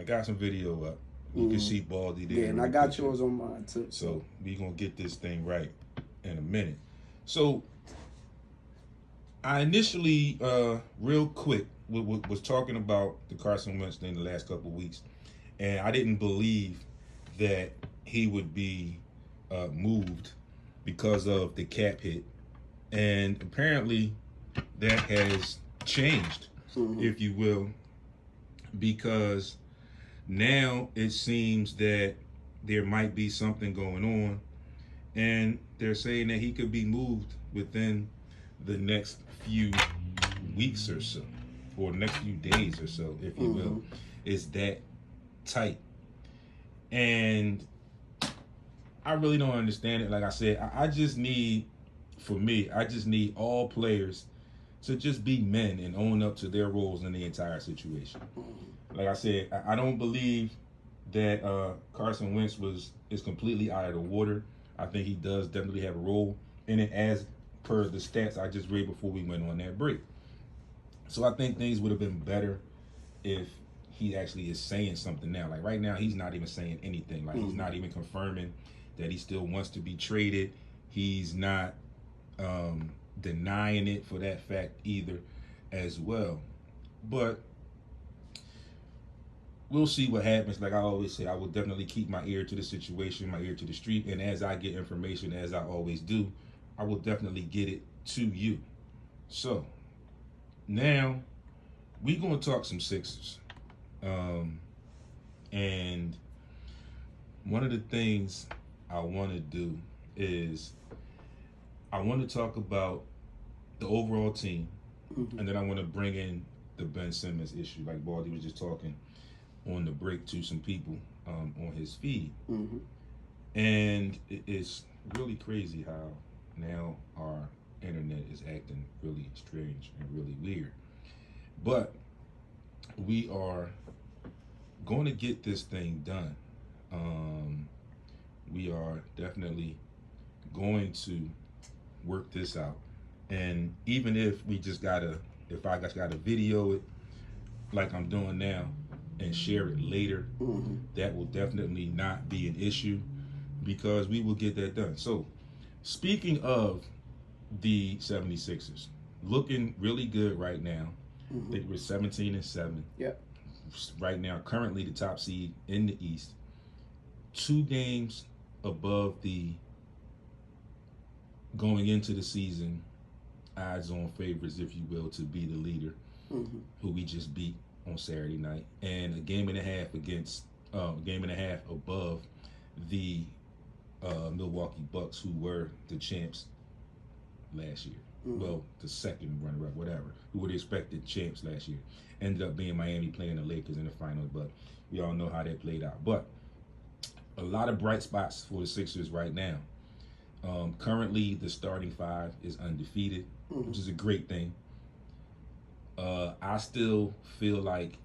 got some video up. You can see Baldy there. Yeah, and I got yours on mine too. So we gonna get this thing right in a minute. So I initially, real quick, was talking about the Carson Wentz thing the last couple of weeks, and I didn't believe that he would be moved because of the cap hit, and apparently that has changed, if you will, because now it seems that there might be something going on, and they're saying that he could be moved within the next few weeks or so, or next few days or so, if you will. Is that tight. And I really don't understand it. Like I said, I just need, for me, I just need all players to just be men and own up to their roles in the entire situation. Like I said, I don't believe that Carson Wentz is completely out of the water. I think he does definitely have a role in it, as per the stats I just read before we went on that break. So I think things would have been better if he actually is saying something now. Like right now, he's not even saying anything. Like he's not even confirming that he still wants to be traded. He's not denying it for that fact either as well. But we'll see what happens. Like I always say, I will definitely keep my ear to the situation, my ear to the street. And as I get information, as I always do, I will definitely get it to you. So now we're going to talk some Sixers. And one of the things I want to do is I want to talk about the overall team, and then I want to bring in the Ben Simmons issue, like Baldy was just talking on the break to some people on his feed. And it's really crazy how now our internet is acting really strange and really weird. But we are going to get this thing done. We are definitely going to work this out. And even if I just gotta video it like I'm doing now and share it later, that will definitely not be an issue, because we will get that done. So speaking of the 76ers, looking really good right now. I think we're 17-7. Yep. Right now, currently the top seed in the East. 2 games above the going into the season odds-on favorites, if you will, to be the leader, who we just beat on Saturday night, and a game and a half above the Milwaukee Bucks, who were the champs last year. Well, the second runner-up, whatever, who were the expected champs last year. Ended up being Miami playing the Lakers in the finals, but we all know how that played out. But a lot of bright spots for the Sixers right now. Currently, the starting 5 is undefeated, which is a great thing. I still feel like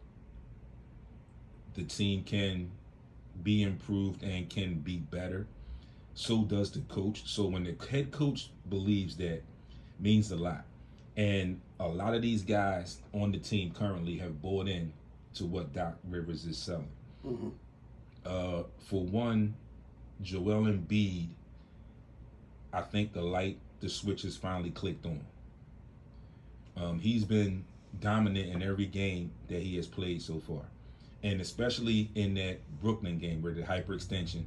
the team can be improved and can be better. So does the coach. So when the head coach believes that, means a lot. And a lot of these guys on the team currently have bought in to what Doc Rivers is selling. For one, Joel Embiid, I think the switch has finally clicked on. He's been dominant in every game that he has played so far. And especially in that Brooklyn game where the hyperextension.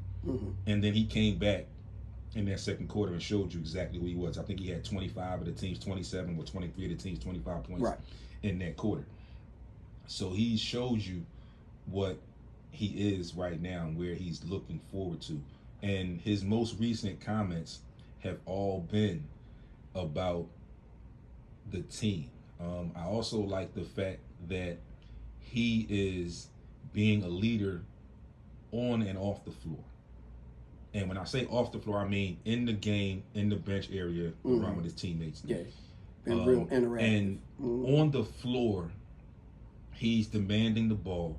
And then he came back in that second quarter and showed you exactly who he was. I think he had 25 of the team's 27 or 23 of the team's 25 points in that quarter. So he shows you what he is right now and where he's looking forward to. And his most recent comments have all been about the team. I also like the fact that he is being a leader on and off the floor. And when I say off the floor, I mean in the game, in the bench area, around with his teammates. Yeah, and real interactive. And on the floor, he's demanding the ball.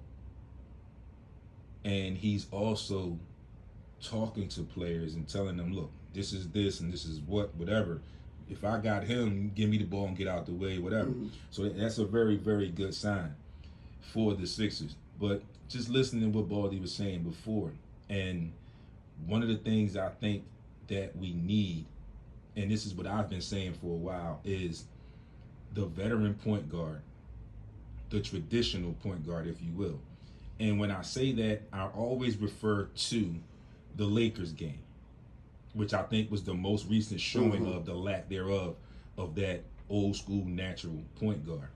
And he's also talking to players and telling them, look, this is this and this is whatever. If I got him, give me the ball and get out the way, whatever. So that's a very, very good sign for the Sixers. But just listening to what Baldy was saying before, and one of the things I think that we need, and this is what I've been saying for a while, is the veteran point guard, the traditional point guard, if you will. And when I say that, I always refer to the Lakers game, which I think was the most recent showing of the lack thereof of that old school natural point guard.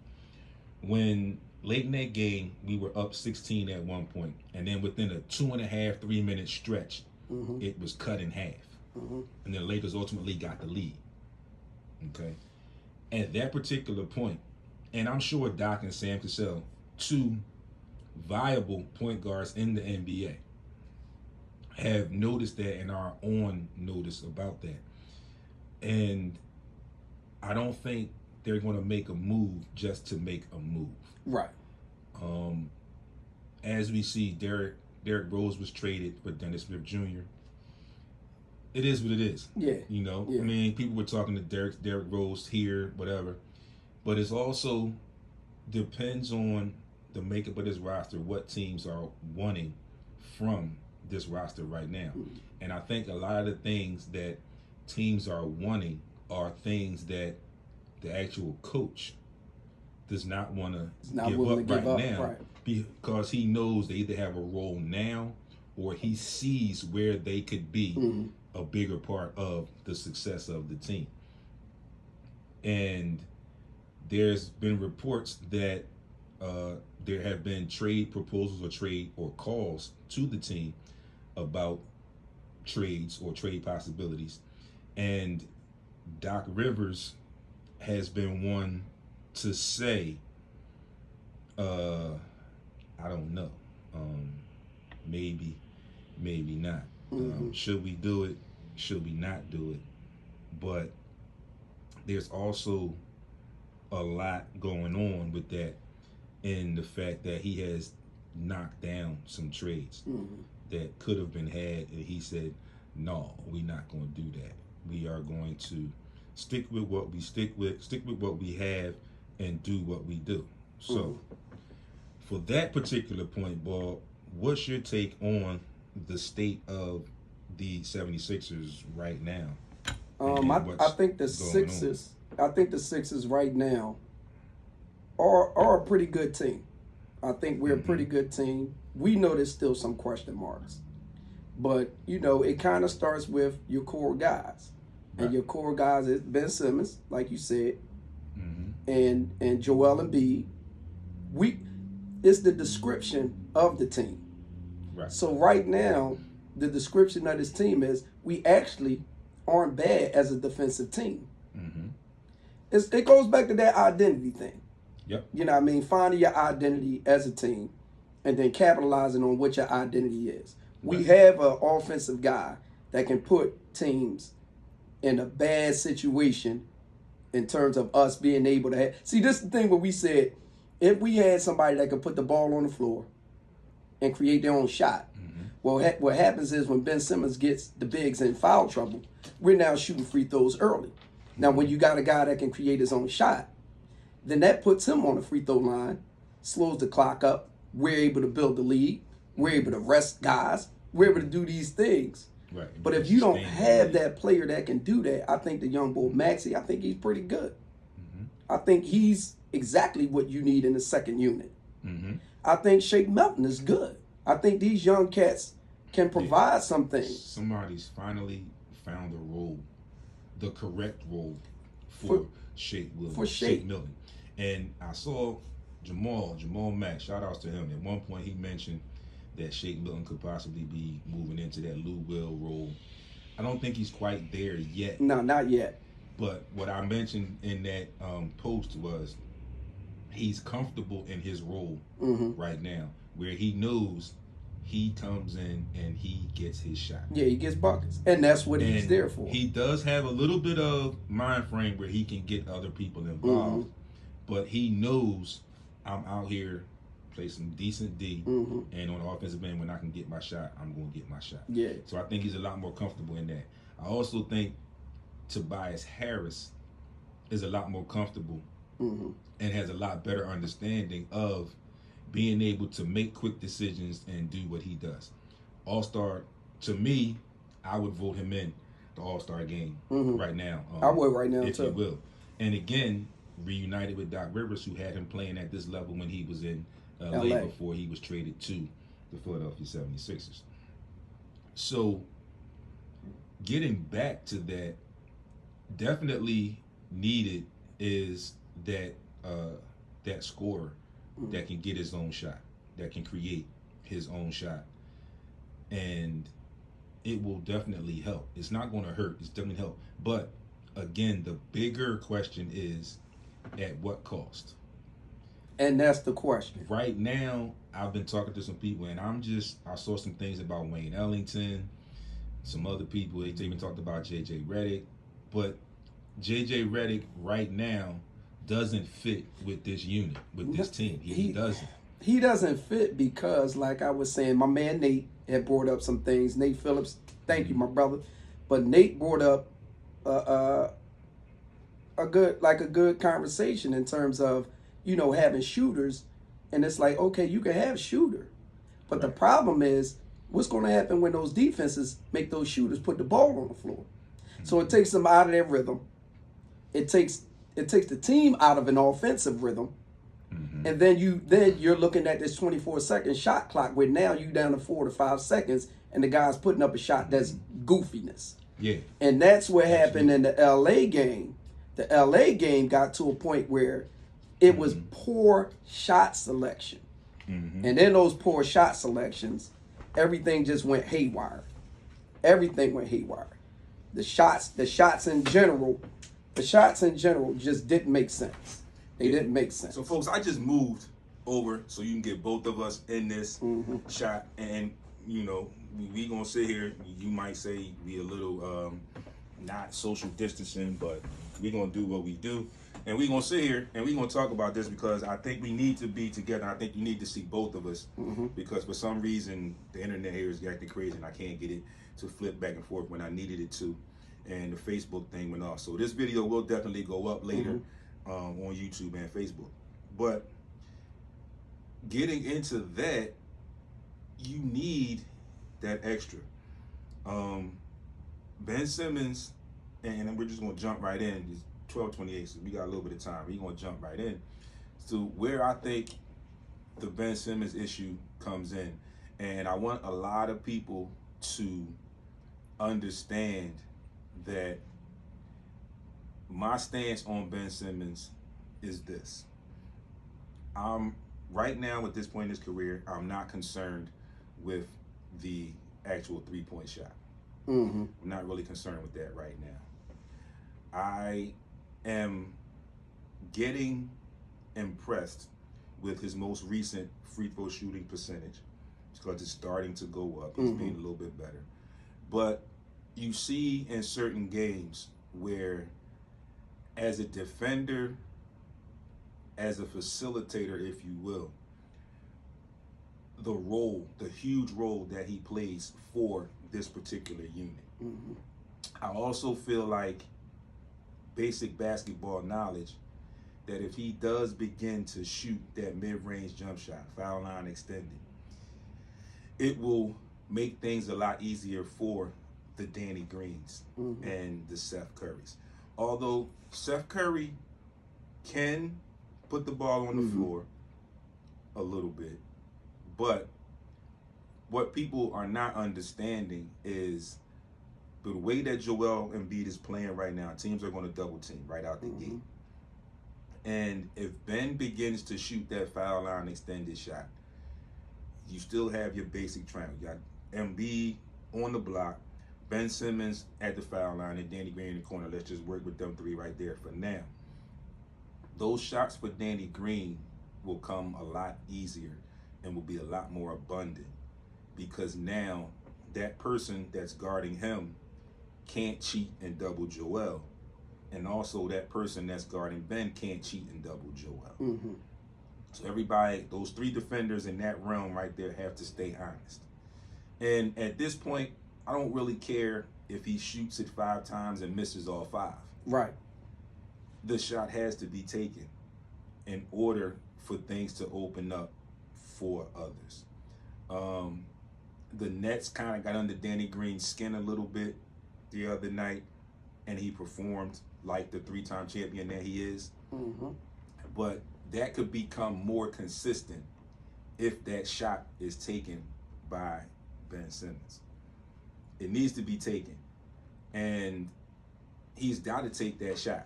When late in that game, we were up 16 at one point, and then within a 2.5, 3 minute stretch, it was cut in half. And the Lakers ultimately got the lead. Okay? At that particular point, and I'm sure Doc and Sam Cassell, two viable point guards in the NBA, have noticed that and are on notice about that. And I don't think they're going to make a move just to make a move. Right. As we see, Derrick Rose was traded for Dennis Smith Jr. It is what it is. Yeah. You know, Yeah. I mean, people were talking to Derrick Rose here, whatever. But it's also depends on the makeup of this roster, what teams are wanting from this roster right now. And I think a lot of the things that teams are wanting are things that the actual coach does not want to give up now, because he knows they either have a role now or he sees where they could be a bigger part of the success of the team. And there's been reports that there have been trade proposals or calls to the team about trades or trade possibilities. And Doc Rivers has been one to say, I don't know, maybe not. Should we do it? Should we not do it? But there's also a lot going on with that, in the fact that he has knocked down some trades that could have been had, and he said, no, we're not going to do that. We are going to stick with what we stick with what we have, and do what we do. So for that particular point, Bob, what's your take on the state of the 76ers right now? I think the Sixers right now are a pretty good team. I think we're a pretty good team. We know there's still some question marks. But, you know, it kind of starts with your core guys. Right. And your core guys is Ben Simmons, like you said, and Joel Embiid. It's the description of the team. Right. So right now, the description of this team is we actually aren't bad as a defensive team. It goes back to that identity thing. Yep. You know what I mean? Finding your identity as a team and then capitalizing on what your identity is. Right. We have an offensive guy that can put teams in a bad situation in terms of us being able to have. See, this is the thing where we said, if we had somebody that could put the ball on the floor and create their own shot, well, what happens is when Ben Simmons gets the bigs in foul trouble, we're now shooting free throws early. Now, when you got a guy that can create his own shot, then that puts him on the free throw line, slows the clock up. We're able to build the lead. We're able to rest guys. We're able to do these things. Right. But if you don't have that player that can do that, I think the young boy Maxey, I think he's pretty good. I think he's exactly what you need in the second unit. I think Shake Milton is good. I think these young cats can provide some things. Somebody's finally found a role, the correct role for Shake Milton. And I saw Jamal Mack, shout outs to him. At one point he mentioned that Shake Milton could possibly be moving into that Lou Will role. I don't think he's quite there yet. No, not yet. But what I mentioned in that post was he's comfortable in his role right now, where he knows he comes in and he gets his shot. Yeah, he gets buckets. And that's what he's there for. He does have a little bit of mind frame where he can get other people involved, but he knows I'm out here, play some decent D, and on the offensive end, when I can get my shot, I'm going to get my shot. Yeah. So I think he's a lot more comfortable in that. I also think Tobias Harris is a lot more comfortable and has a lot better understanding of being able to make quick decisions and do what he does. All-Star, to me, I would vote him in the All-Star game right now. I would right now, if too. you will. And again, reunited with Doc Rivers, who had him playing at this level when he was in LA before he was traded to the Philadelphia 76ers. So, getting back to that, definitely needed is that that scorer that can get his own shot, that can create his own shot, and it will definitely help. It's not going to hurt. It's definitely help. But again, the bigger question is, at what cost? And that's the question. Right now, I've been talking to some people, and I saw some things about Wayne Ellington, some other people. They even talked about J.J. Redick, but J.J. Redick right now doesn't fit with this unit, with this team. He doesn't. He doesn't fit because, like I was saying, my man Nate had brought up some things. Nate Phillips, thank you, my brother. But Nate brought up a good conversation in terms of, having shooters. And it's like, okay, you can have shooter. But the problem is, what's going to happen when those defenses make those shooters put the ball on the floor? So it takes them out of their rhythm. It takes the team out of an offensive rhythm. And then you're looking at this 24-second shot clock where now you down to 4 to 5 seconds and the guy's putting up a shot that's goofiness. Yeah. And that's what happened in the LA game. The LA game got to a point where it was poor shot selection. And in those poor shot selections, everything just went haywire. Everything went haywire. The shots in general just didn't make sense. They didn't make sense. So, folks, I just moved over so you can get both of us in this shot. And, we going to sit here. You might say we a little not social distancing, but we going to do what we do. And we going to sit here and we going to talk about this because I think we need to be together. I think you need to see both of us because for some reason the internet here is acting crazy and I can't get it to flip back and forth when I needed it to. And the Facebook thing went off. So this video will definitely go up later on YouTube and Facebook. But getting into that, you need that extra. Ben Simmons, and we're just going to jump right in. It's 12:28, so we got a little bit of time. We're going to jump right in to where I think the Ben Simmons issue comes in. And I want a lot of people to understand that my stance on Ben Simmons is this. Right now at this point in his career, I'm not concerned with the actual three-point shot. I'm not really concerned with that right now. I am getting impressed with his most recent free throw shooting percentage because it's starting to go up. He's being a little bit better. But you see in certain games where as a defender, as a facilitator, if you will, the huge role that he plays for this particular unit. I also feel like basic basketball knowledge that if he does begin to shoot that mid-range jump shot, foul line extended, it will make things a lot easier for the Danny Greens and the Seth Currys. Although Seth Curry can put the ball on the floor a little bit, but what people are not understanding is the way that Joel Embiid is playing right now, teams are going to double team right out the gate. And if Ben begins to shoot that foul line extended shot, you still have your basic triangle. You got Embiid on the block, Ben Simmons at the foul line, and Danny Green in the corner. Let's just work with them three right there for now. Those shots for Danny Green will come a lot easier and will be a lot more abundant because now that person that's guarding him can't cheat and double Joel. And also that person that's guarding Ben can't cheat and double Joel. So everybody, those three defenders in that realm right there have to stay honest. And at this point, I don't really care if he shoots it 5 times and misses all 5. Right. The shot has to be taken in order for things to open up for others. The Nets kind of got under Danny Green's skin a little bit the other night, and he performed like the 3-time champion that he is. Mm-hmm. But that could become more consistent if that shot is taken by Ben Simmons. It needs to be taken. And he's got to take that shot.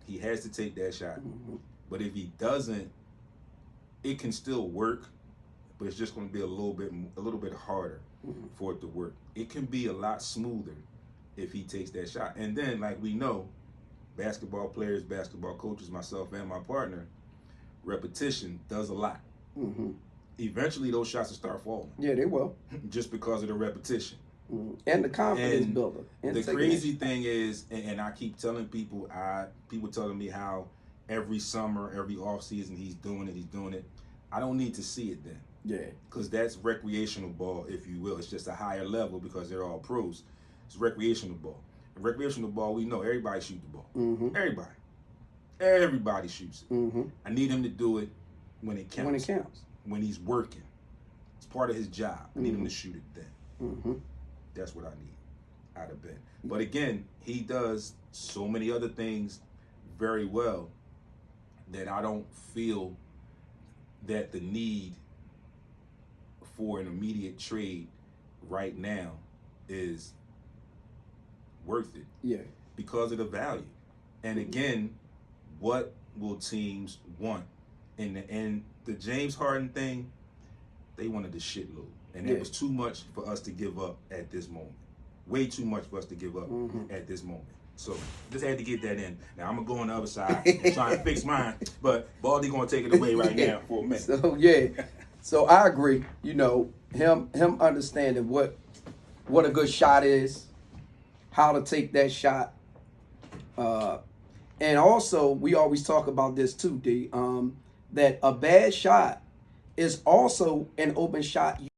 He has to take that shot. Mm-hmm. But if he doesn't, it can still work, but it's just going to be a little bit harder for it to work. It can be a lot smoother if he takes that shot. And then, like we know, basketball players, basketball coaches, myself and my partner, repetition does a lot. Mm-hmm. Eventually, those shots will start falling. Yeah, they will. Just because of the repetition. Mm-hmm. And the confidence And builder. And the crazy thing is, and I keep telling people, people telling me how every summer, every off season, he's doing it. I don't need to see it then. Yeah. Because that's recreational ball, if you will. It's just a higher level because they're all pros. It's recreational ball. And recreational ball, we know everybody shoots the ball. Mm-hmm. Everybody shoots it. Mm-hmm. I need him to do it when it counts. When it counts. When he's working. It's part of his job. I need him to shoot it then. Mm-hmm. That's what I need out of Ben. But again, he does so many other things very well that I don't feel that the need for an immediate trade right now is worth it. Yeah. Because of the value. And again, what will teams want? And the James Harden thing, they wanted the shitload. And it was too much for us to give up at this moment. Way too much for us to give up at this moment. So just had to get that in. Now I'm gonna go on the other side and try and fix mine, but Baldy gonna take it away right now for a minute. So yeah, so I agree. You know, him understanding what a good shot is, how to take that shot, and also we always talk about this too, D. That a bad shot is also an open shot.